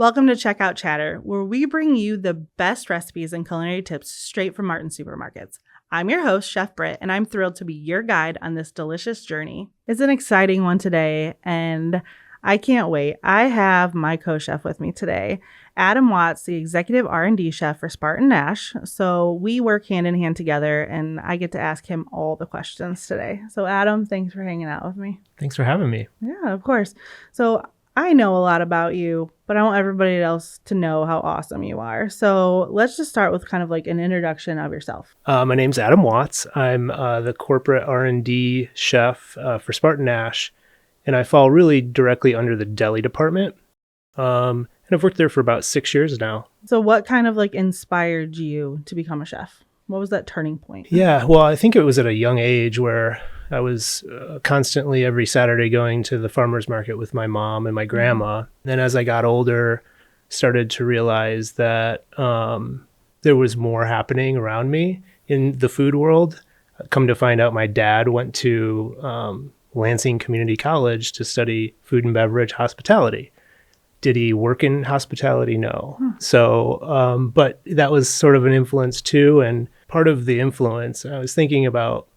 Welcome to Checkout Chatter, where we bring you the best recipes and culinary tips straight from Martin Supermarkets. I'm your host, Chef Britt, and I'm thrilled to be your guide on this delicious journey. It's an exciting one today, and I can't wait. I have my co-chef with me today, Adam Watts, the executive R&D chef for Spartan Nash. So we work hand in hand together, and I get to ask him all the questions today. So Adam, thanks for hanging out with me. Thanks for having me. Yeah, of course. So I know a lot about you, but I want everybody else to know how awesome you are. So let's just start with kind of like an introduction of yourself. My name's Adam Watts. I'm the corporate R&D chef for Spartan Nash, and I fall really directly under the Deli department. And I've worked there for about 6 years now. So what kind of like inspired you to become a chef? What was that turning point? Yeah, well, I think it was at a young age where I was constantly every Saturday going to the farmer's market with my mom and my grandma. Then as I got older, started to realize that there was more happening around me in the food world. Come to find out, my dad went to Lansing Community College to study food and beverage hospitality. Did he work in hospitality? No. So, but that was sort of an influence too. And part of the influence, I was thinking about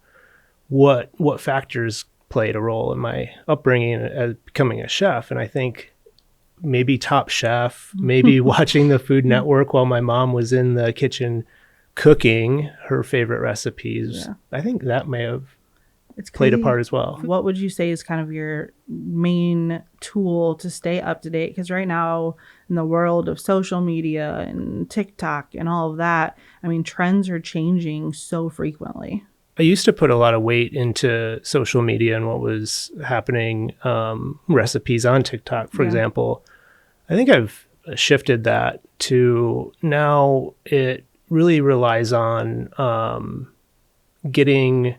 what factors played a role in my upbringing as becoming a chef. And I think maybe Top Chef, maybe watching the Food Network while my mom was in the kitchen cooking her favorite recipes. Yeah. I think that may have played a part as well. What would you say is kind of your main tool to stay up to date? Because right now in the world of social media and TikTok and all of that, I mean, trends are changing so frequently. I used to put a lot of weight into social media and what was happening, recipes on TikTok, for example. I think I've shifted that to now it really relies on getting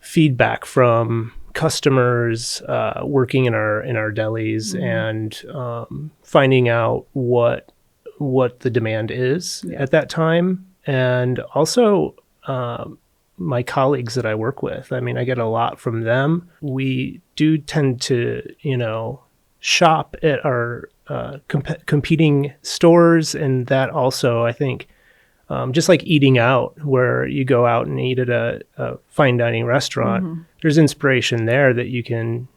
feedback from customers working in our delis and finding out what the demand is at that time, and also my colleagues that I work with. I mean, I get a lot from them. We do tend to, shop at our competing stores, and that also, I think, just like eating out, where you go out and eat at a fine dining restaurant, there's inspiration there that you can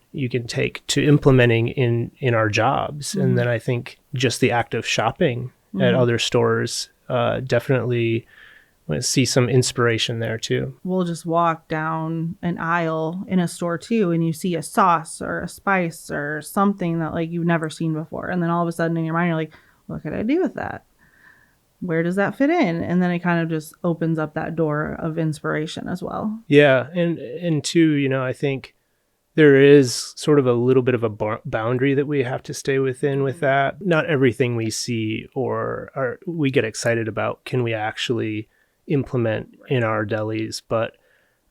take to implementing in our jobs. And then I think just the act of shopping at other stores definitely see some inspiration there too. We'll just walk down an aisle in a store too, and you see a sauce or a spice or something that like you've never seen before. And then all of a sudden in your mind, you're like, what could I do with that? Where does that fit in? And then it kind of just opens up that door of inspiration as well. Yeah. And too, I think there is sort of a little bit of a boundary that we have to stay within with that. Not everything we see or we get excited about can we actually implement in our delis, but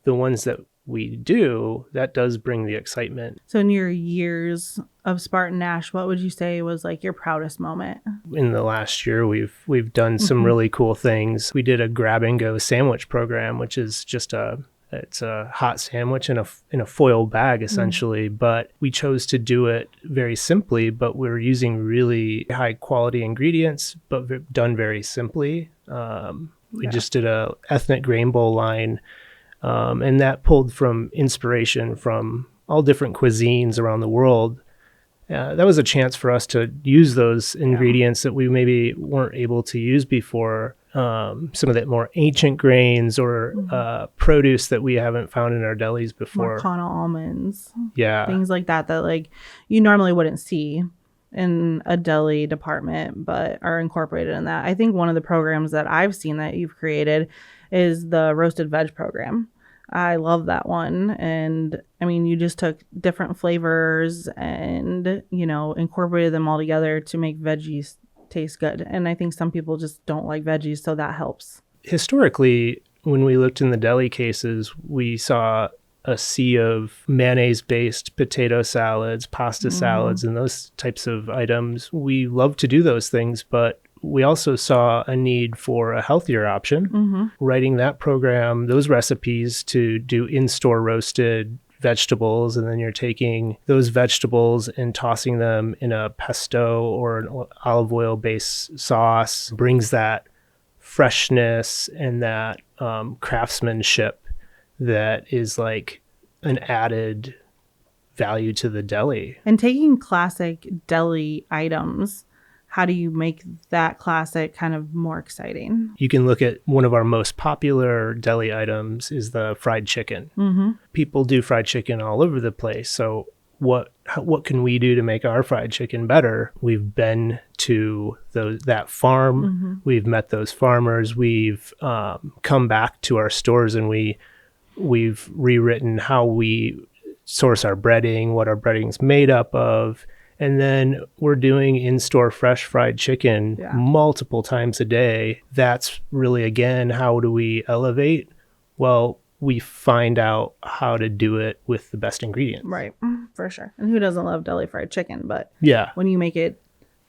the ones that we do, that does bring the excitement. So in your years of Spartan Nash, what would you say was like your proudest moment? In the last year, we've done some really cool things. We did a grab and go sandwich program, which is just it's a hot sandwich in a foil bag essentially, but we chose to do it very simply, but we're using really high quality ingredients, but done very simply. We just did a ethnic grain bowl line, and that pulled from inspiration from all different cuisines around the world. That was a chance for us to use those ingredients that we maybe weren't able to use before. Some of the more ancient grains or produce that we haven't found in our delis before. More Kana almonds. Yeah. Things like that like you normally wouldn't see in a deli department, but are incorporated in that. I think one of the programs that I've seen that you've created is the roasted veg program. I love that one. And I mean, you just took different flavors and, incorporated them all together to make veggies taste good. And I think some people just don't like veggies, so that helps. Historically, when we looked in the deli cases, we saw a sea of mayonnaise-based potato salads, pasta salads, and those types of items. We love to do those things, but we also saw a need for a healthier option. Writing that program, those recipes to do in-store roasted vegetables, and then you're taking those vegetables and tossing them in a pesto or an olive oil based sauce, brings that freshness and that craftsmanship that is like an added value to the deli. And taking classic deli items, how do you make that classic kind of more exciting? You can look at one of our most popular deli items is the fried chicken. Mm-hmm. People do fried chicken all over the place. So what can we do to make our fried chicken better? We've been to that farm. Mm-hmm. We've met those farmers. We've come back to our stores, and we've rewritten how we source our breading, what our breading's made up of. And then we're doing in-store fresh fried chicken multiple times a day. That's really, again, how do we elevate? Well, we find out how to do it with the best ingredients. Right, for sure. And who doesn't love deli fried chicken? But yeah, when you make it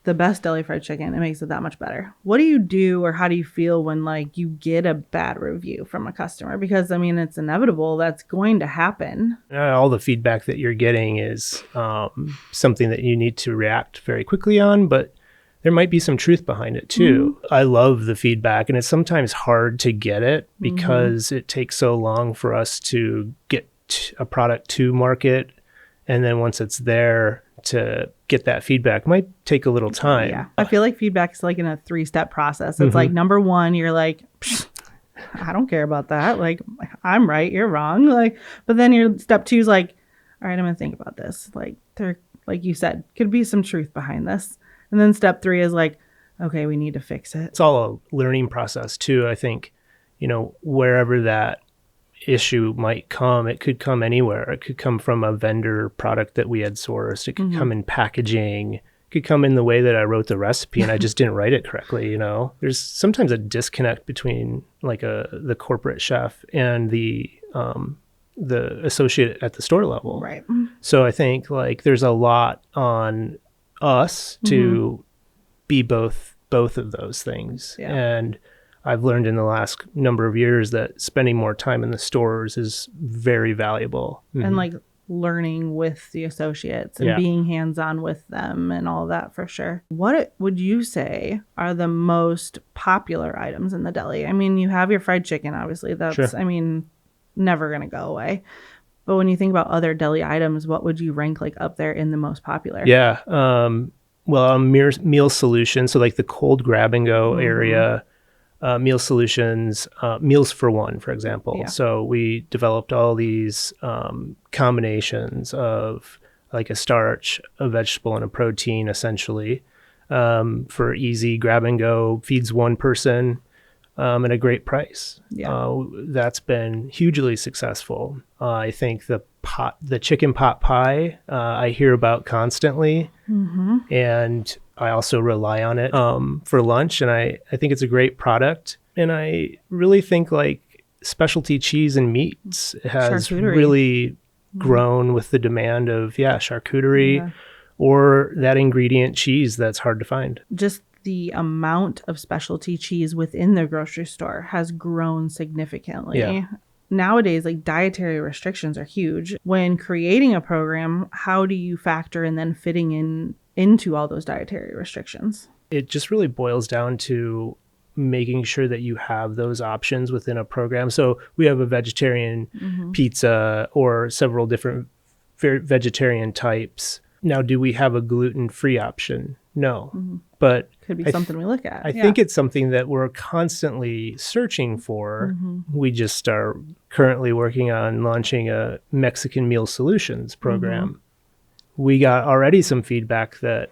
the best deli fried chicken, it makes it that much better. What do you do, or how do you feel when like you get a bad review from a customer? Because I mean, it's inevitable. That's going to happen. All the feedback that you're getting is something that you need to react very quickly on, but there might be some truth behind it too. Mm-hmm. I love the feedback, and it's sometimes hard to get it because it takes so long for us to get a product to market. And then once it's there, to get that feedback might take a little time. Yeah. I feel like feedback is like in a 3-step process. It's like number one, you're like, I don't care about that. Like, I'm right, you're wrong. Like, but then your step 2 is like, all right, I'm going to think about this. Like, there, like you said, could be some truth behind this. And then step 3 is like, okay, we need to fix it. It's all a learning process too. I think, wherever that issue might come, it could come anywhere. It could come from a vendor product that we had sourced. It could come in packaging. It could come in the way that I wrote the recipe and I just didn't write it correctly. There's sometimes a disconnect between like the corporate chef and the associate at the store level. Right. So I think like there's a lot on us to be both of those things. Yeah. And I've learned in the last number of years that spending more time in the stores is very valuable. And like learning with the associates and being hands-on with them and all that, for sure. What would you say are the most popular items in the deli? I mean, you have your fried chicken, obviously. That's, I mean, never going to go away. But when you think about other deli items, what would you rank like up there in the most popular? Yeah. Well, meal solutions. So like the cold grab and go area, meal solutions, meals for one, for example. Yeah. So we developed all these combinations of like a starch, a vegetable, and a protein, essentially, for easy grab and go, feeds one person at a great price. Yeah. That's been hugely successful. I think the chicken pot pie, I hear about constantly, and I also rely on it for lunch, and I think it's a great product. And I really think like specialty cheese and meats has really grown with the demand of charcuterie or that ingredient cheese that's hard to find. Just the amount of specialty cheese within the grocery store has grown significantly. Yeah. Nowadays, like dietary restrictions are huge. When creating a program, how do you factor in then fitting into all those dietary restrictions? It just really boils down to making sure that you have those options within a program. So we have a vegetarian pizza or several different vegetarian types. Now, do we have a gluten-free option? No. But could be something we look at. I think it's something that we're constantly searching for. We just are currently working on launching a Mexican meal solutions program. We got already some feedback that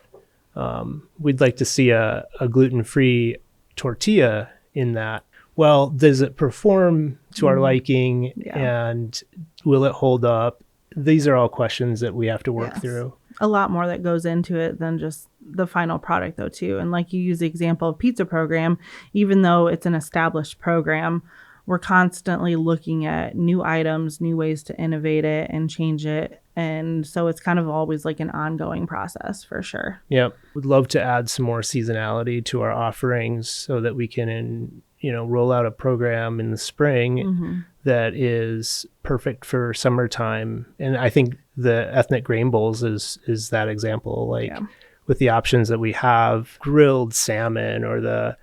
we'd like to see a gluten-free tortilla in that. Well, does it perform to our liking, and will it hold up? These are all questions that we have to work through. A lot more that goes into it than just the final product, though, too. And like you use the example of pizza program, even though it's an established program, we're constantly looking at new items, new ways to innovate it and change it. And so it's kind of always like an ongoing process, for sure. Yep. We'd love to add some more seasonality to our offerings so that we can roll out a program in the spring that is perfect for summertime. And I think the ethnic grain bowls is that example, like with the options that we have, grilled salmon or the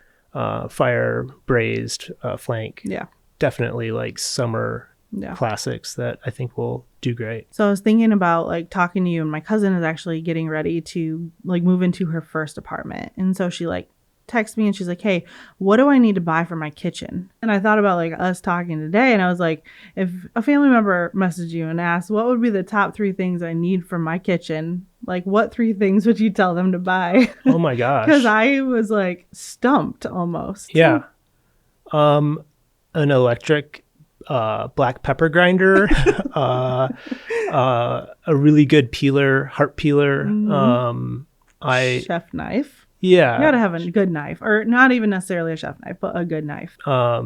fire braised flank. Yeah. Definitely like summer classics that I think will do great. So I was thinking about like talking to you, and my cousin is actually getting ready to like move into her first apartment. And so she like texts me and she's like, hey, what do I need to buy for my kitchen? And I thought about like us talking today, and I was like, if a family member messaged you and asked what would be the top 3 things I need for my kitchen, like what 3 things would you tell them to buy? Oh my gosh. Because I was like stumped almost. Yeah. An electric black pepper grinder, a really good heart peeler. Chef knife. Yeah. You gotta have a good knife, or not even necessarily a chef knife, but a good knife. A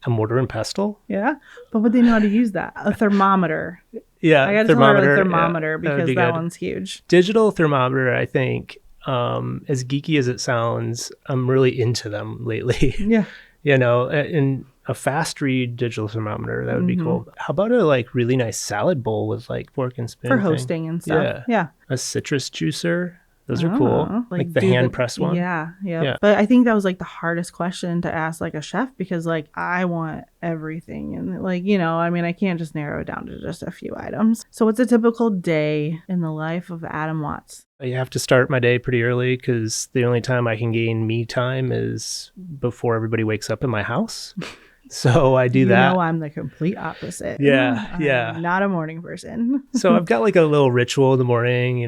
mortar and pestle. Yeah. But would they know how to use that? A thermometer. Yeah. I gotta tell her a thermometer because that one's huge. Digital thermometer, I think, as geeky as it sounds, I'm really into them lately. Yeah. And a fast read digital thermometer, that would be cool. How about a like really nice salad bowl with like fork and spoon for hosting and stuff? Yeah. A citrus juicer. Those are cool. Like the hand press one. Yeah. But I think that was like the hardest question to ask like a chef, because like I want everything, and like, I can't just narrow it down to just a few items. So what's a typical day in the life of Adam Watts? I have to start my day pretty early because the only time I can gain me time is before everybody wakes up in my house. So I do that. I'm the complete opposite. Yeah. I'm not a morning person. So I've got like a little ritual in the morning.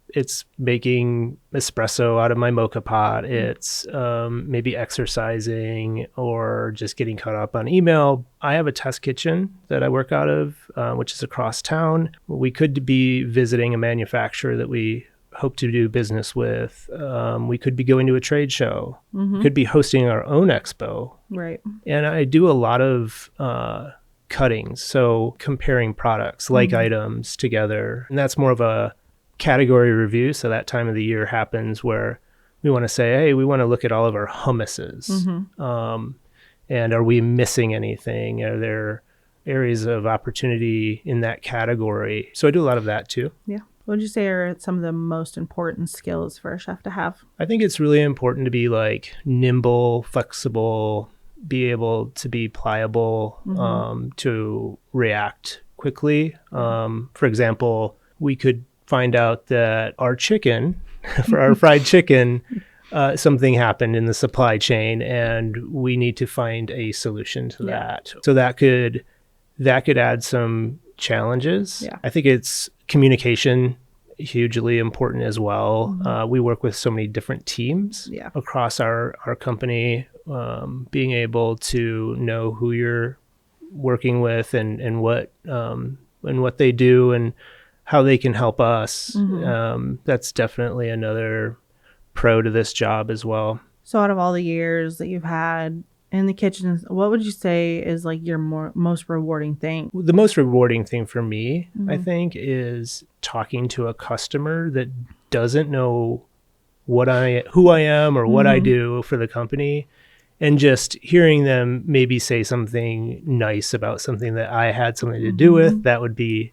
It's making espresso out of my mocha pot. It's maybe exercising or just getting caught up on email. I have a test kitchen that I work out of, which is across town. We could be visiting a manufacturer that we hope to do business with. We could be going to a trade show. Could be hosting our own expo. Right. And I do a lot of cuttings, so comparing products, like items together. And that's more of a category review. So that time of the year happens where we want to say, hey, we want to look at all of our hummuses. And are we missing anything? Are there areas of opportunity in that category? So I do a lot of that too. Yeah. What would you say are some of the most important skills for a chef to have? I think it's really important to be like nimble, flexible, be able to be pliable, to react quickly. For example, we could find out that our chicken, for our fried chicken, something happened in the supply chain, and we need to find a solution to that. So that could add some challenges. Yeah. I think it's communication, hugely important as well. We work with so many different teams across our company. Being able to know who you're working with and what they do and how they can help us. That's definitely another pro to this job as well. So out of all the years that you've had in the kitchen, what would you say is like your most rewarding thing? The most rewarding thing for me, I think, is talking to a customer that doesn't know who I am or what I do for the company, and just hearing them maybe say something nice about something that I had something to do with. That would be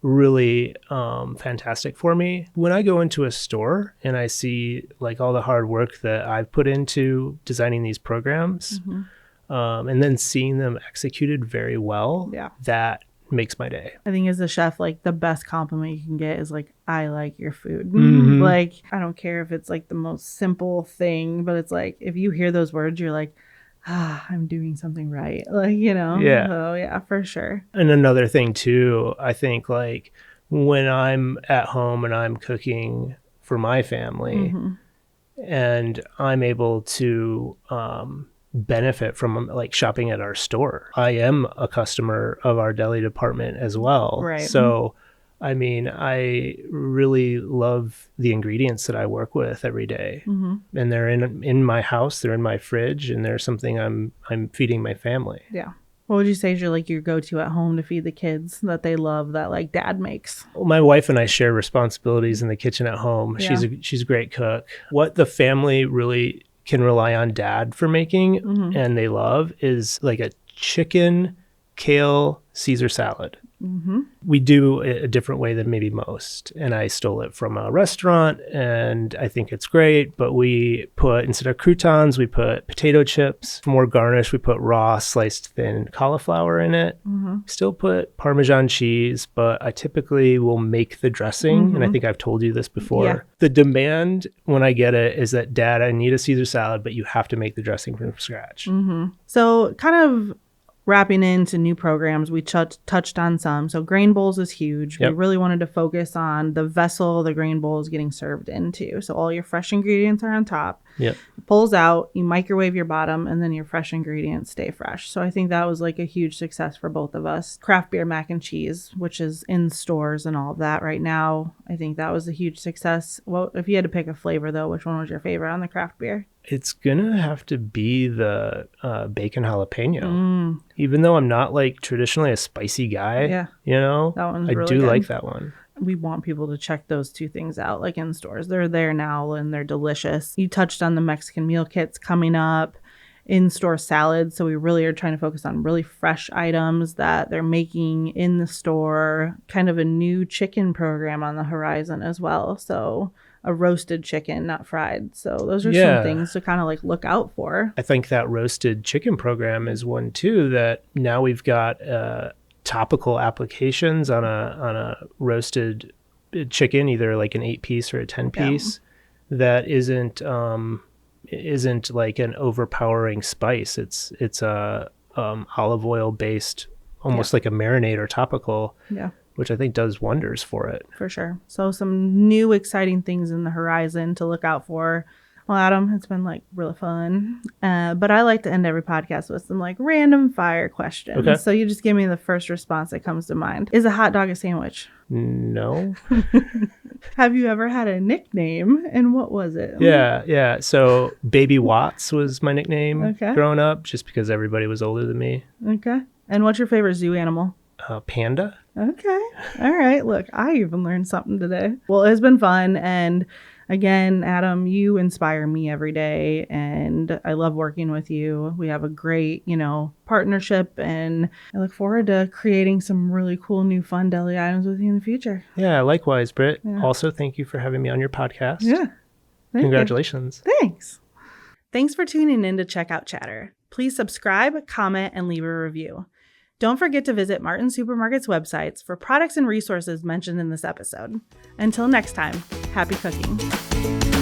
really fantastic for me. When I go into a store and I see like all the hard work that I've put into designing these programs, and then seeing them executed very well, that makes my day. I think as a chef, like the best compliment you can get is like, I like your food. Like, I don't care if it's like the most simple thing, but it's like, if you hear those words, you're like, I'm doing something right. Like, Yeah. So yeah, for sure. And another thing too, I think like when I'm at home and I'm cooking for my family and I'm able to benefit from like shopping at our store. I am a customer of our deli department as well. Right. So, I mean, I really love the ingredients that I work with every day. And they're in my house, they're in my fridge, and they're something I'm feeding my family. Yeah. What would you say is your go-to at home to feed the kids that they love that like dad makes? Well, my wife and I share responsibilities in the kitchen at home. Yeah. She's a great cook. What the family really can rely on Dad for making and they love is like a chicken, kale, Caesar salad. We do it a different way than maybe most. And I stole it from a restaurant and I think it's great. But we put, instead of croutons, we put potato chips. For more garnish, we put raw sliced thin cauliflower in it. Still put Parmesan cheese, but I typically will make the dressing. And I think I've told you this before. Yeah. The demand when I get it is that, Dad, I need a Caesar salad, but you have to make the dressing from scratch. So kind of wrapping into new programs, we touched on some. So grain bowls is huge. Yep. We really wanted to focus on the vessel the grain bowl is getting served into. So all your fresh ingredients are on top. Yep. It pulls out, you microwave your bottom, and then your fresh ingredients stay fresh. So I think that was like a huge success for both of us. Craft beer mac and cheese, which is in stores and all of that right now. I think that was a huge success. Well, if you had to pick a flavor though, which one was your favorite on the craft beer? It's gonna have to be the bacon jalapeno. Even though I'm not like traditionally a spicy guy, you know, that one's I really do good. like that one. We want people to check those two things out, like in stores. They're there now and they're delicious. You touched on the Mexican meal kits coming up, in-store salads. So we really are trying to focus on really fresh items that they're making in the store. Kind of a new chicken program on the horizon as well. So a roasted chicken, not fried. So those are some things to kind of like look out for. I think that roasted chicken program is one too, that now we've got topical applications on a roasted chicken, either like an 8-piece or a 10-piece, that isn't like an overpowering spice. It's a olive oil based, almost like a marinade or topical, which I think does wonders for it. For sure. So some new exciting things in the horizon to look out for. Well, Adam, it's been like really fun. But I like to end every podcast with some like random fire questions. Okay. So you just give me the first response that comes to mind. Is a hot dog a sandwich? No. Have you ever had a nickname? And what was it? Yeah. So Baby Watts was my nickname growing up, just because everybody was older than me. Okay. And what's your favorite zoo animal? Panda. Okay. All right. Look, I even learned something today. Well, it's been fun. And again, Adam, you inspire me every day. And I love working with you. We have a great, partnership. And I look forward to creating some really cool new fun deli items with you in the future. Yeah, likewise, Britt. Yeah. Also, thank you for having me on your podcast. Yeah. Congratulations. Thanks. Thanks for tuning in to Check Out Chatter. Please subscribe, comment, and leave a review. Don't forget to visit Martin Supermarket's websites for products and resources mentioned in this episode. Until next time, happy cooking.